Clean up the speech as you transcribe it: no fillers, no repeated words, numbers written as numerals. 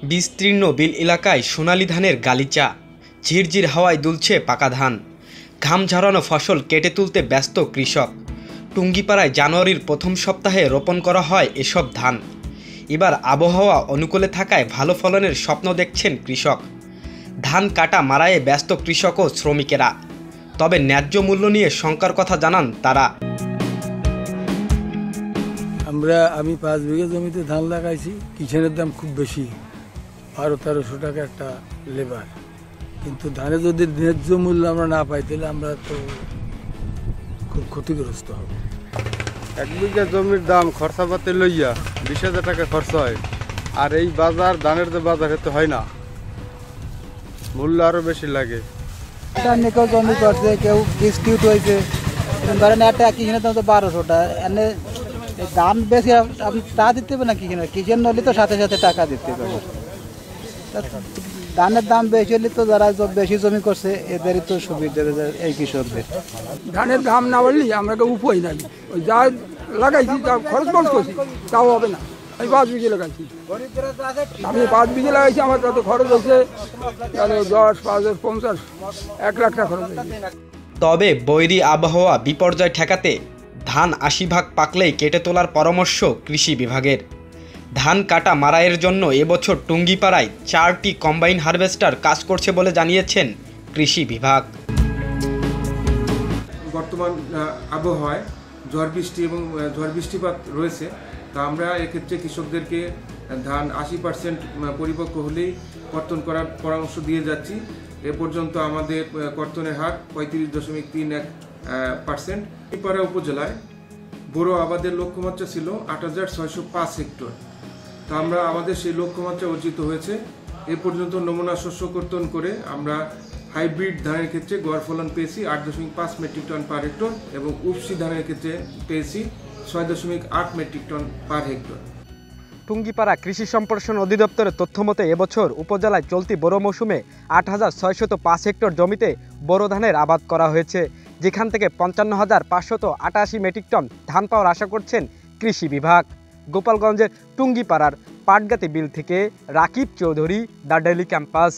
বিস্তীর্ণ বিল এলাকায় সোনালী ধানের গালিচা, ঝিরঝির হাওয়ায় দুলছে পাকা ধান, ঘাম ঝরানো ফসল কেটে তুলতে ব্যস্ত কৃষক। টুঙ্গিপাড়ায় জানুয়ারির প্রথম সপ্তাহে রোপণ করা হয় এসব ধান। এবার আবহাওয়া অনুকূলে থাকায় ভালো ফলনের স্বপ্ন দেখছেন কৃষক। ধান কাটা মারাইয়ে ব্যস্ত কৃষক ও শ্রমিকেরা। তবে ন্যায্য মূল্য নিয়ে শঙ্কার কথা জানান তারা। আমি 5 বিঘা জমিতে ধান লাগাইছি, কিষানের দাম খুব বেশি, 1200-1300 টাকা একটা লেবার। কিন্তু ধানে যদি ন্যায্য মূল্য আমরা না পাই তাহলে আমরা তো খুব ক্ষতিগ্রস্ত হব। 1 বিঘা জমির দাম খরচাপাতি লইয়া 20,000 টাকা খরচ হয়, আর এই বাজার ধানের যে বাজার এতে হয় না, মূল্য আরো বেশি লাগে। কেউ জমি করছে, কেউ ডিসকিউট হয়েছে, ধরেন একটা কিষানের দাম তো 1200 টাকা, এনে দাম বেশি আপনি তা দিতে হবে না কিষান নলি তো সাথে সাথে টাকা দিতে হবে। ধানের দাম বেশি হলে তো যারা বেশি জমি করছে এদেরই তো সুবিধা এই কৃষকদের। ধানের দাম না বাড়লে আমরা উপায় নাই, ওই যা লাগাইছি তা খরচ করছি তাও হবে না। আমি 5 বিঘে লাগাইছি, আমি 5 বিঘে লাগাইছি, আমার কত খরচ হয়েছে 10, 5, 50, 1 লাখ টাকা খরচ হয়েছে। তবে বৈরী আবহাওয়া বিপর্যয় ঠেকাতে ধান 80 ভাগ পাকলেই কেটে তোলার পরামর্শ কৃষি বিভাগের। ধান কাটা মারাইয়ের জন্য এবছর টুঙ্গিপাড়ায় 4টি কম্বাইন হারভেস্টার কাজ করছে বলে জানিয়েছেন কৃষি বিভাগ। বর্তমান আবহাওয়ায় ঝড় বৃষ্টি এবং ঝড় বৃষ্টিপাত রয়েছে, তা আমরা এক্ষেত্রে কৃষকদেরকে ধান 80% পরিপক্ক হলেই কর্তন করার পরামর্শ দিয়ে যাচ্ছি। এ পর্যন্ত আমাদের কর্তনের হার 35.31%। টুঙ্গিপাড়া উপজেলায় বোরো আবাদের লক্ষ্যমাত্রা ছিল 8,605 হেক্টর। তা আমরা আমাদের সেই লক্ষ্যমাত্রা অর্জিত হয়েছে। এ পর্যন্ত নমুনা শস্য কর্তন করে আমরা হাইব্রিড ধানের ক্ষেত্রে গড় ফলন পেয়েছি 8.5 মেট্রিক টন পার হেক্টর এবং উপসি ধানের ক্ষেত্রে পেয়েছি 6.8 metric ton per hectare. Tungipara কৃষি সম্প্রসারণ অধিদপ্তরের তথ্য মতে এবছর উপজেলায় চলতি বোরো মৌসুমে 8,605 হেক্টর জমিতে বোরো ধানের আবাদ করা হয়েছে, যেখান থেকে 55,588 মেট্রিক টন ধান পাওয়ার আশা করছেন কৃষি বিভাগ। গোপালগঞ্জের টুঙ্গিপাড়ার পাটগাতি বিল থেকে Rakib Chowdhury, the daily campus.